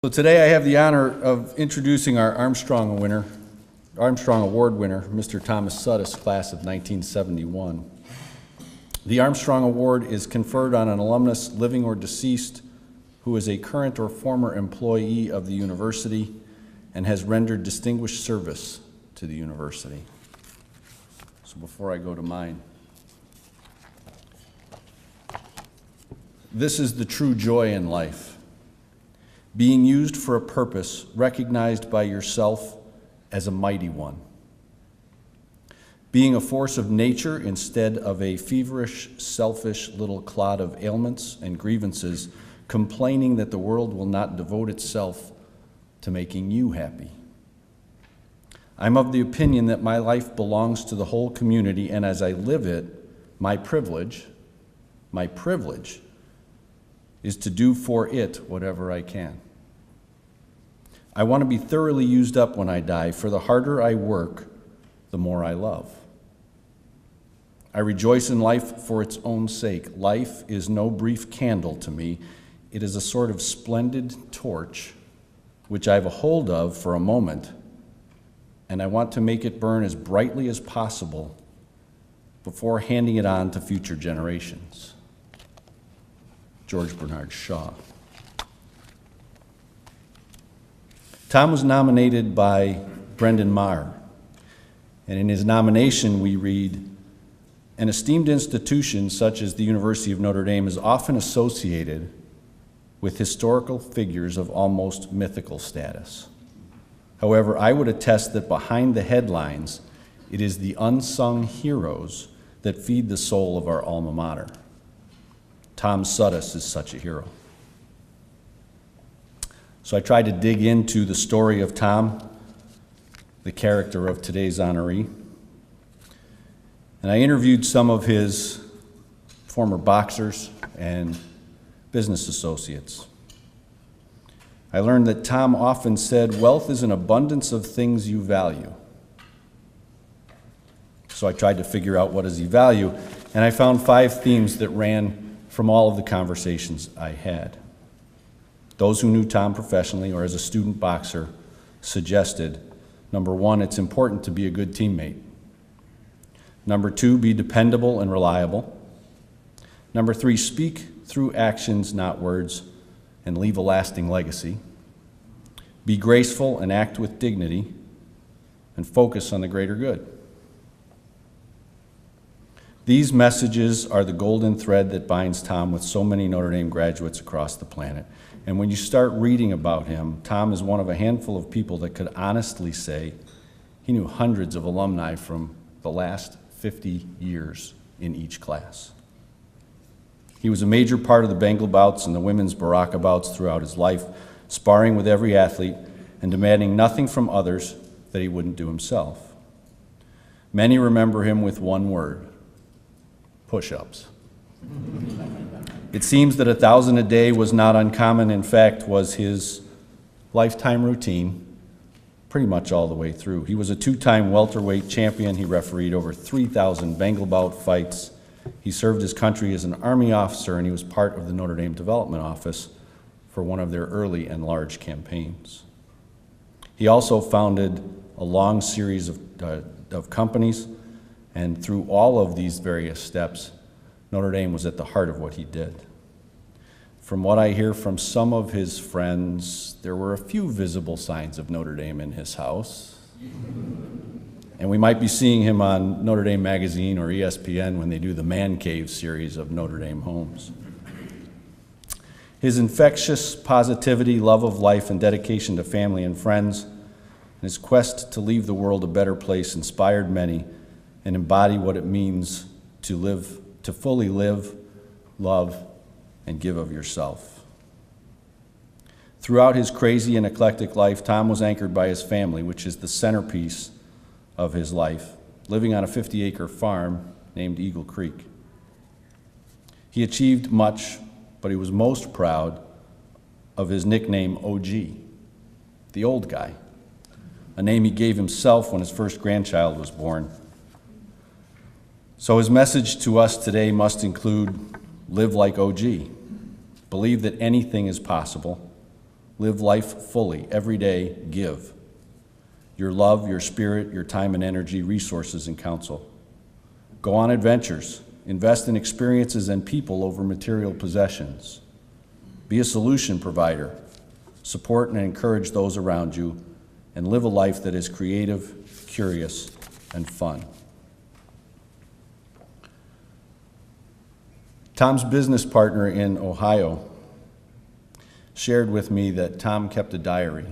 So today I have the honor of introducing our Armstrong Award winner, Mr. Thomas Suddes, class of 1971. The Armstrong Award is conferred on an alumnus, living or deceased, who is a current or former employee of the university and has rendered distinguished service to the university. So before I go to mine, this is the true joy in life. Being used for a purpose recognized by yourself as a mighty one. Being a force of nature instead of a feverish, selfish little clod of ailments and grievances, complaining that the world will not devote itself to making you happy. I'm of the opinion that my life belongs to the whole community, and as I live it, my privilege is to do for it whatever I can. I want to be thoroughly used up when I die, for the harder I work, the more I love. I rejoice in life for its own sake. Life is no brief candle to me. It is a sort of splendid torch, which I have a hold of for a moment, and I want to make it burn as brightly as possible before handing it on to future generations. George Bernard Shaw. Tom was nominated by Brendan Maher, and in his nomination we read, "An esteemed institution such as the University of Notre Dame is often associated with historical figures of almost mythical status. However, I would attest that behind the headlines, it is the unsung heroes that feed the soul of our alma mater. Tom Suddes is such a hero." So I tried to dig into the story of Tom, the character of today's honoree, and I interviewed some of his former boxers and business associates. I learned that Tom often said, "Wealth is an abundance of things you value." So I tried to figure out what does he value, and I found 5 themes that ran from all of the conversations I had. Those who knew Tom professionally or as a student boxer suggested, number 1, it's important to be a good teammate. Number 2, be dependable and reliable. Number 3, speak through actions, not words, and leave a lasting legacy. Be graceful and act with dignity, and focus on the greater good. These messages are the golden thread that binds Tom with so many Notre Dame graduates across the planet. And when you start reading about him, Tom is one of a handful of people that could honestly say he knew hundreds of alumni from the last 50 years in each class. He was a major part of the Bengal Bouts and the women's Baraka Bouts throughout his life, sparring with every athlete and demanding nothing from others that he wouldn't do himself. Many remember him with one word: push-ups. It seems that 1,000 a day was not uncommon. In fact, was his lifetime routine pretty much all the way through. He was a 2-time welterweight champion. He refereed over 3,000 Bengal Bout fights. He served his country as an Army officer, and he was part of the Notre Dame Development Office for one of their early and large campaigns. He also founded a long series of companies, and through all of these various steps, Notre Dame was at the heart of what he did. From what I hear from some of his friends, there were a few visible signs of Notre Dame in his house. And we might be seeing him on Notre Dame Magazine or ESPN when they do the Man Cave series of Notre Dame homes. His infectious positivity, love of life, and dedication to family and friends, and his quest to leave the world a better place inspired many and embody what it means to fully live, love, and give of yourself. Throughout his crazy and eclectic life, Tom was anchored by his family, which is the centerpiece of his life, living on a 50-acre farm named Eagle Creek. He achieved much, but he was most proud of his nickname OG, the old guy, a name he gave himself when his first grandchild was born. So his message to us today must include: live like OG, believe that anything is possible, Live life fully. Every day, give. Your love, your spirit, your time and energy, resources, and counsel. Go on adventures. Invest in experiences and people over material possessions. Be a solution provider. Support and encourage those around you, and live a life that is creative, curious, and fun. Tom's business partner in Ohio shared with me that Tom kept a diary,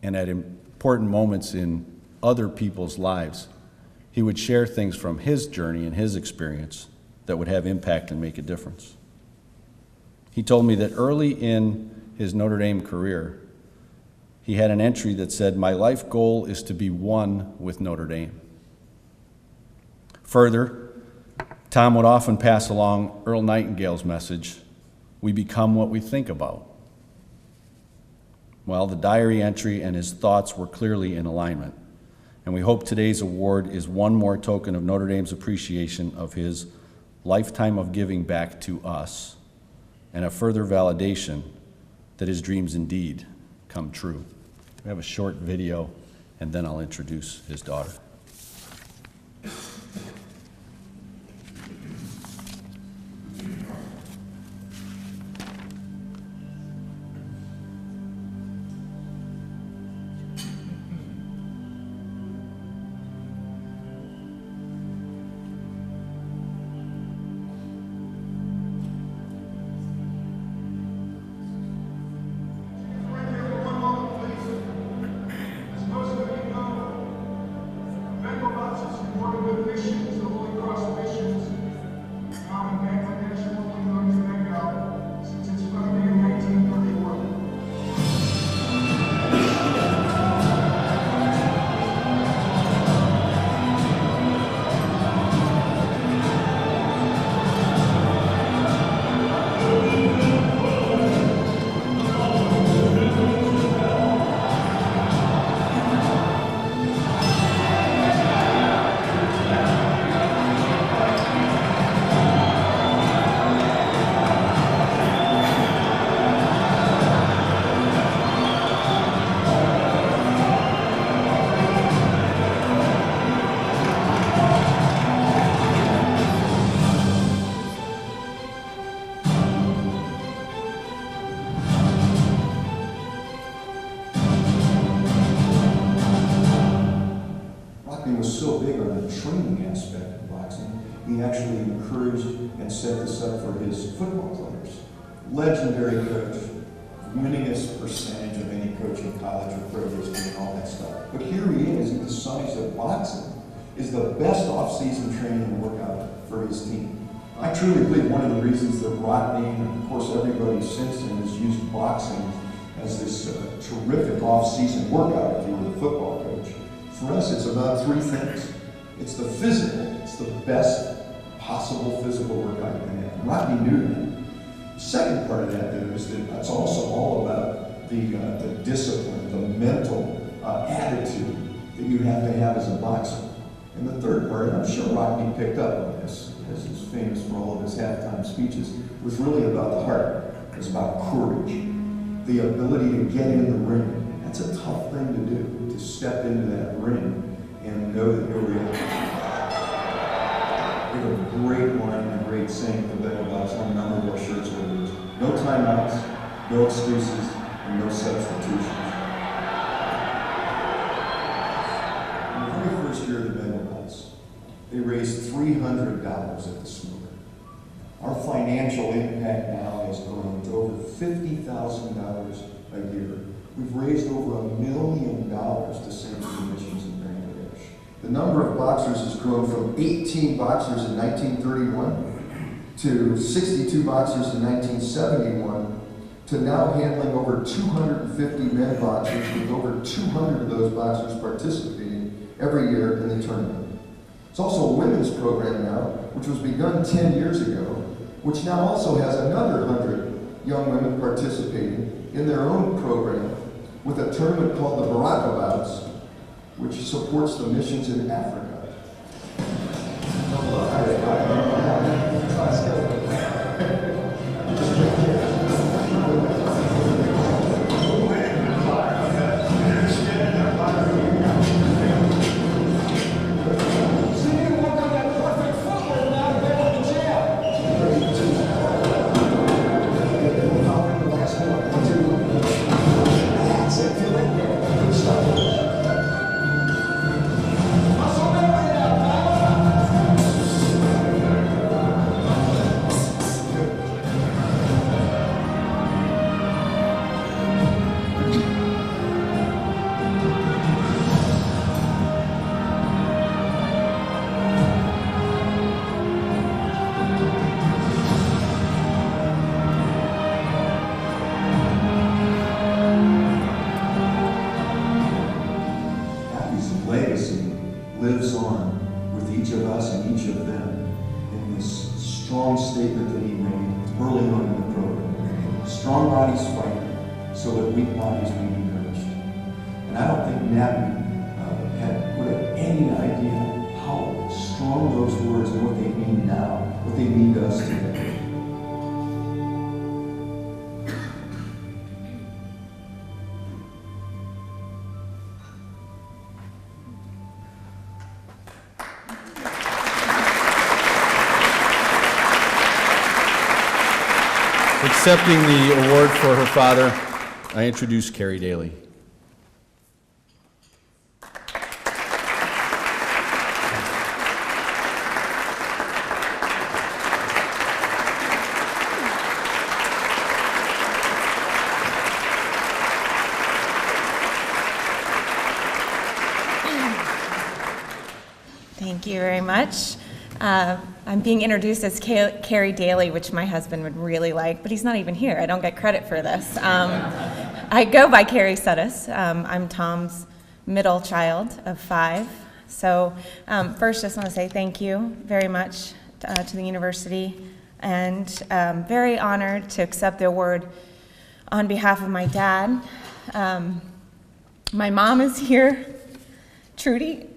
and at important moments in other people's lives, he would share things from his journey and his experience that would have impact and make a difference. He told me that early in his Notre Dame career, he had an entry that said, "My life goal is to be one with Notre Dame." Further, Tom would often pass along Earl Nightingale's message, "We become what we think about." Well, the diary entry and his thoughts were clearly in alignment, and we hope today's award is one more token of Notre Dame's appreciation of his lifetime of giving back to us, and a further validation that his dreams indeed come true. We have a short video, and then I'll introduce his daughter. Bengal Bouts is supported with missions, the Holy Cross missions, now in Bangladesh, working on Bengal since its founding in 1931. Was so big on the training aspect of boxing, he actually encouraged and set this up for his football players. Legendary coach, winningest percentage of any coach in college or pro history and all that stuff. But here he is, he decides that boxing is the best off-season training workout for his team. I truly believe one of the reasons that Rodney, and of course everybody since then, has used boxing as this terrific off-season workout if you were the football coach. For us, it's about three things. It's the physical. It's the best possible physical workout you can have. Rodney knew that. The second part of that, though, is that it's also all about the discipline, the mental attitude that you have to have as a boxer. And the third part, and I'm sure Rodney picked up on this, as he's famous for all of his halftime speeches, was really about the heart. It was about courage, the ability to get in the ring. That's a tough thing to do, to step into that ring and know that you're real. We have a great line and a great saying for Bengal Bouts on a number of our shirts over it. No timeouts, no excuses, and no substitutions. In the very first year of the Bengal Bouts, they raised $300 at the smoker. Our financial impact now has grown to over $50,000 a year. We've raised over $1 million to send to the missions in Bangladesh. The number of boxers has grown from 18 boxers in 1931 to 62 boxers in 1971 to now handling over 250 men boxers, with over 200 of those boxers participating every year in the tournament. It's also a women's program now, which was begun 10 years ago, which now also has another 100 young women participating in their own program, with a tournament called the Bengal Bouts, which supports the missions in Africa. lives on with each of us and each of them in this strong statement that he made early on in the program. Strong bodies fight so that weak bodies may be nourished. And I don't think Natalie would have any idea how strong those words and what they mean now, what they mean to us today. Accepting the award for her father, I introduce Carrie Daly. Thank you very much. I'm being introduced as Carrie Daly, which my husband would really like, but he's not even here. I don't get credit for this. I go by Carrie Suddes. I'm Tom's middle child of 5. So first, just want to say thank you very much to the university, and very honored to accept the award on behalf of my dad. My mom is here, Trudy.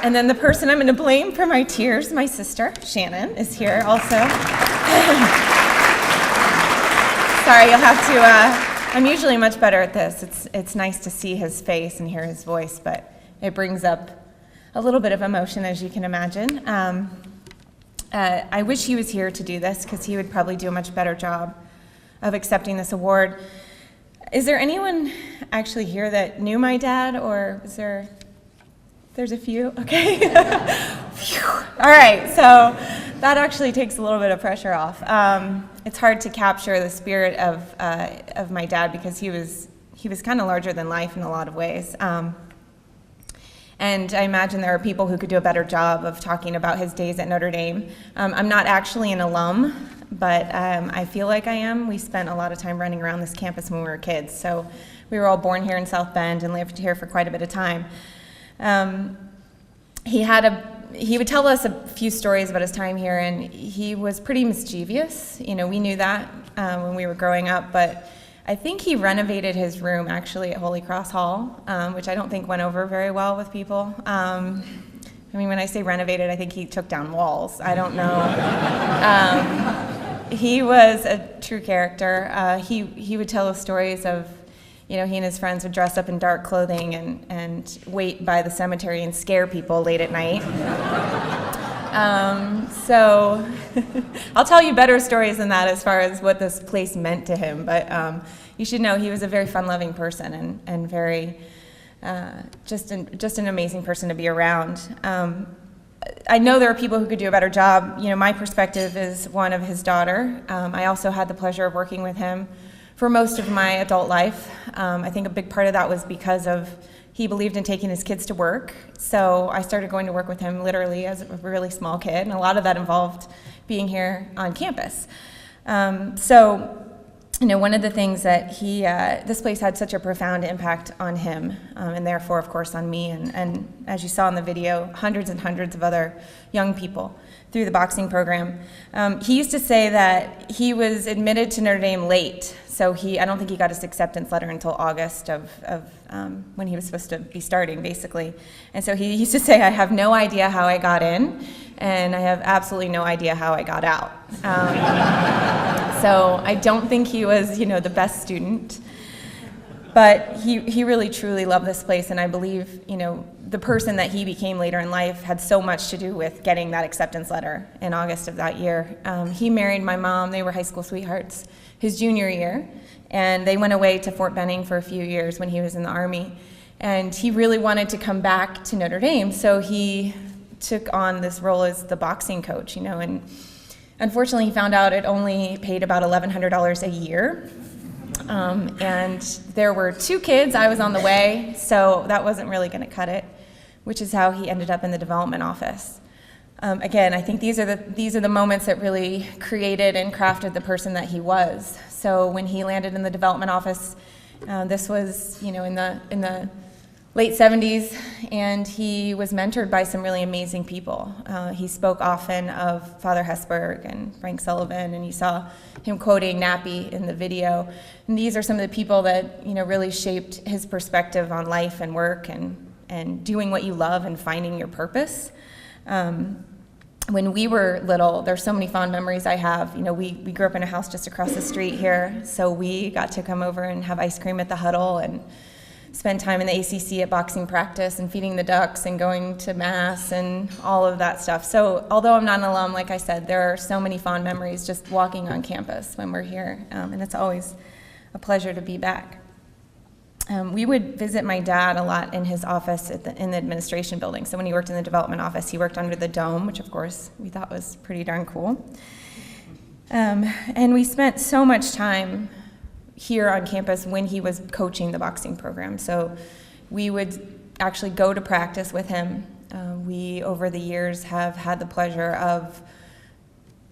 And then the person I'm going to blame for my tears, my sister, Shannon, is here also. Sorry, you'll have to, I'm usually much better at this. It's nice to see his face and hear his voice, but it brings up a little bit of emotion, as you can imagine. I wish he was here to do this, because he would probably do a much better job of accepting this award. Is there anyone actually here that knew my dad, or is there? There's a few, okay. All right, so that actually takes a little bit of pressure off. It's hard to capture the spirit of my dad, because he was kind of larger than life in a lot of ways. And I imagine there are people who could do a better job of talking about his days at Notre Dame. I'm not actually an alum, but I feel like I am. We spent a lot of time running around this campus when we were kids. So we were all born here in South Bend and lived here for quite a bit of time. He would tell us a few stories about his time here, and he was pretty mischievous. You know, we knew that when we were growing up, but I think he renovated his room actually at Holy Cross Hall, which I don't think went over very well with people. I mean, when I say renovated, I think he took down walls. I don't know. He was a true character. He would tell us stories of, you know, he and his friends would dress up in dark clothing and wait by the cemetery and scare people late at night. So I'll tell you better stories than that as far as what this place meant to him, but you should know he was a very fun-loving person and very, just an amazing person to be around. I know there are people who could do a better job. You know, my perspective is one of his daughter. I also had the pleasure of working with him for most of my adult life. I think a big part of that was because of he believed in taking his kids to work. So I started going to work with him literally as a really small kid, and a lot of that involved being here on campus. So, you know, one of the things that this place had such a profound impact on him, and therefore, of course, on me, and as you saw in the video, hundreds and hundreds of other young people through the boxing program. He used to say that he was admitted to Notre Dame late. So I don't think he got his acceptance letter until August of when he was supposed to be starting, basically. And so he used to say, I have no idea how I got in, and I have absolutely no idea how I got out. So I don't think he was, you know, the best student. But he really, truly loved this place, and I believe, you know, the person that he became later in life had so much to do with getting that acceptance letter in August of that year. He married my mom. They were high school sweethearts his junior year, and they went away to Fort Benning for a few years when he was in the Army. And he really wanted to come back to Notre Dame, so he took on this role as the boxing coach, you know, and unfortunately he found out it only paid about $1,100 a year. And there were 2 kids, I was on the way, so that wasn't really going to cut it, which is how he ended up in the development office. Again, I think these are the moments that really created and crafted the person that he was. So when he landed in the development office, this was, in the late 70s, and he was mentored by some really amazing people. He spoke often of Father Hesburgh and Frank Sullivan, and you saw him quoting Nappy in the video. And these are some of the people that, really shaped his perspective on life and work and doing what you love and finding your purpose. When we were little, there's so many fond memories I have. We grew up in a house just across the street here, so we got to come over and have ice cream at the Huddle and spend time in the ACC at boxing practice and feeding the ducks and going to mass and all of that stuff. So although I'm not an alum, like I said, there are so many fond memories just walking on campus when we're here, and it's always a pleasure to be back. We would visit my dad a lot in his office in the administration building. So when he worked in the development office, he worked under the dome, which of course we thought was pretty darn cool. And we spent so much time here on campus when he was coaching the boxing program. So we would actually go to practice with him. We, over the years, have had the pleasure of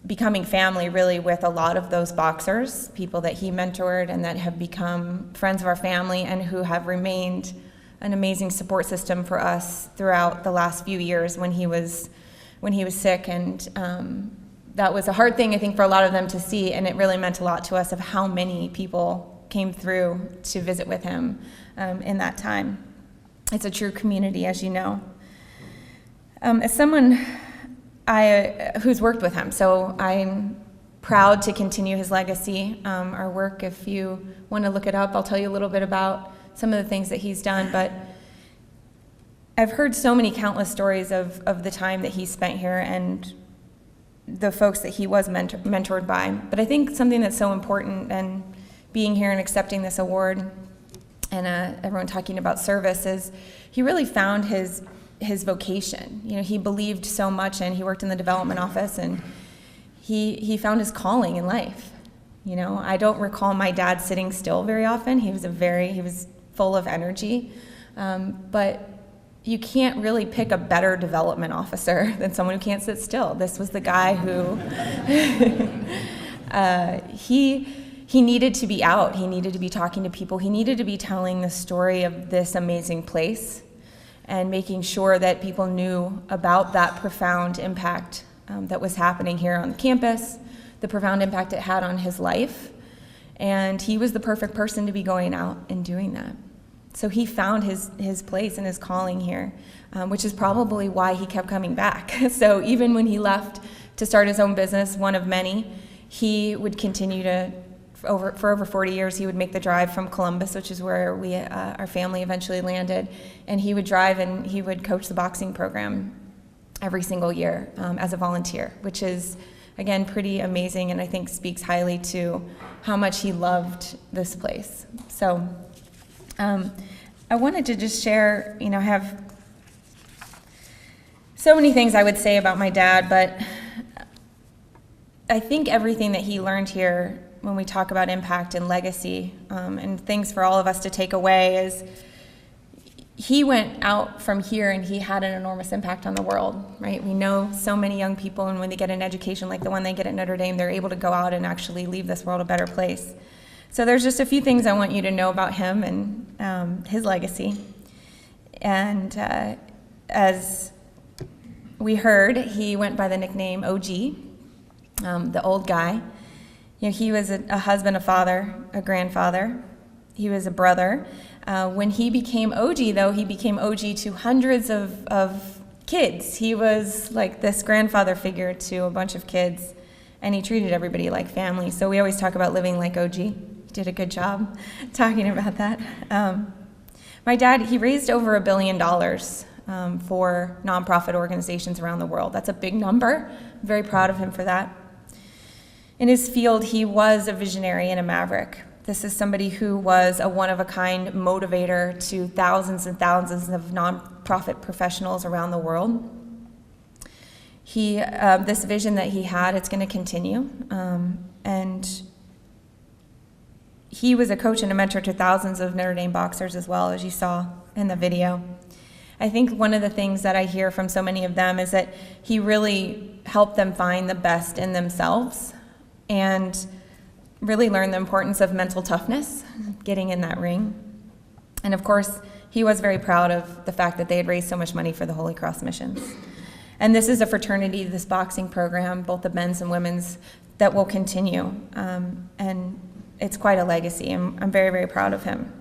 becoming family really with a lot of those boxers, people that he mentored and that have become friends of our family and who have remained an amazing support system for us throughout the last few years when he was sick. And that was a hard thing, I think, for a lot of them to see, and it really meant a lot to us of how many people came through to visit with him in that time. It's a true community, as you know. As someone who's worked with him, so I'm proud to continue his legacy. Our work, if you want to look it up, I'll tell you a little bit about some of the things that he's done, but I've heard so many countless stories of the time that he spent here and the folks that he was mentored by. But I think something that's so important, and being here and accepting this award and everyone talking about service, is he really found his vocation. He believed so much, and he worked in the development office, and he found his calling in life. I don't recall my dad sitting still very often. He was full of energy, but you can't really pick a better development officer than someone who can't sit still. This was the guy who he needed to be out. He needed to be talking to people. He needed to be telling the story of this amazing place and making sure that people knew about that profound impact that was happening here on the campus, the profound impact it had on his life. And he was the perfect person to be going out and doing that. So he found his place and his calling here, which is probably why he kept coming back. So even when he left to start his own business, one of many, he would continue to, for over 40 years, he would make the drive from Columbus, which is where our family eventually landed, and he would drive and he would coach the boxing program every single year as a volunteer, which is, again, pretty amazing, and I think speaks highly to how much he loved this place. So I wanted to just share, I have so many things I would say about my dad, but I think everything that he learned here when we talk about impact and legacy and things for all of us to take away is he went out from here and he had an enormous impact on the world, right? We know so many young people, and when they get an education like the one they get at Notre Dame, they're able to go out and actually leave this world a better place. So there's just a few things I want you to know about him and his legacy. And as we heard, he went by the nickname OG, the old guy. He was a husband, a father, a grandfather. He was a brother. When he became OG, though, he became OG to hundreds of kids. He was like this grandfather figure to a bunch of kids, and he treated everybody like family. So we always talk about living like OG. Did a good job talking about that. My dad, he raised over $1 billion for nonprofit organizations around the world. That's a big number. I'm very proud of him for that. In his field, he was a visionary and a maverick. This is somebody who was a one-of-a-kind motivator to thousands and thousands of nonprofit professionals around the world. This vision that he had, it's going to continue. And he was a coach and a mentor to thousands of Notre Dame boxers as well, as you saw in the video. I think one of the things that I hear from so many of them is that he really helped them find the best in themselves and really learn the importance of mental toughness, getting in that ring. And of course, he was very proud of the fact that they had raised so much money for the Holy Cross missions. And this is a fraternity, this boxing program, both the men's and women's, that will continue. And it's quite a legacy. I'm very, very proud of him.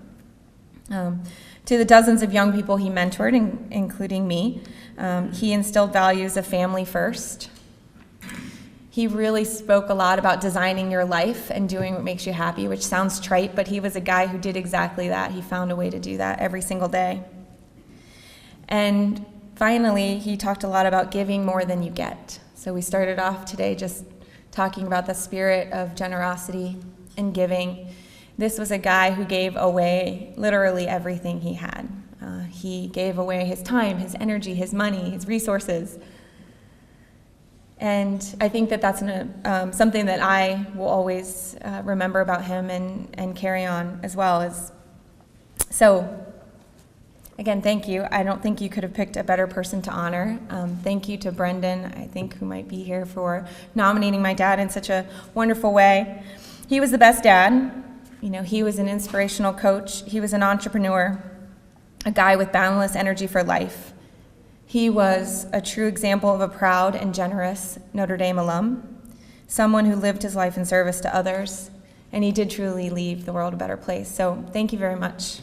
To the dozens of young people he mentored, including me, he instilled values of family first. He really spoke a lot about designing your life and doing what makes you happy, which sounds trite, but he was a guy who did exactly that. He found a way to do that every single day. And finally, he talked a lot about giving more than you get. So we started off today just talking about the spirit of generosity and giving. This was a guy who gave away literally everything he had. He gave away his time, his energy, his money, his resources. And I think that that's something that I will always remember about him and carry on as well. So, again, thank you. I don't think you could have picked a better person to honor. Thank you to Brendan, I think, who might be here, for nominating my dad in such a wonderful way. He was the best dad. You know, he was an inspirational coach. He was an entrepreneur, a guy with boundless energy for life. He was a true example of a proud and generous Notre Dame alum, someone who lived his life in service to others, and he did truly leave the world a better place. So thank you very much.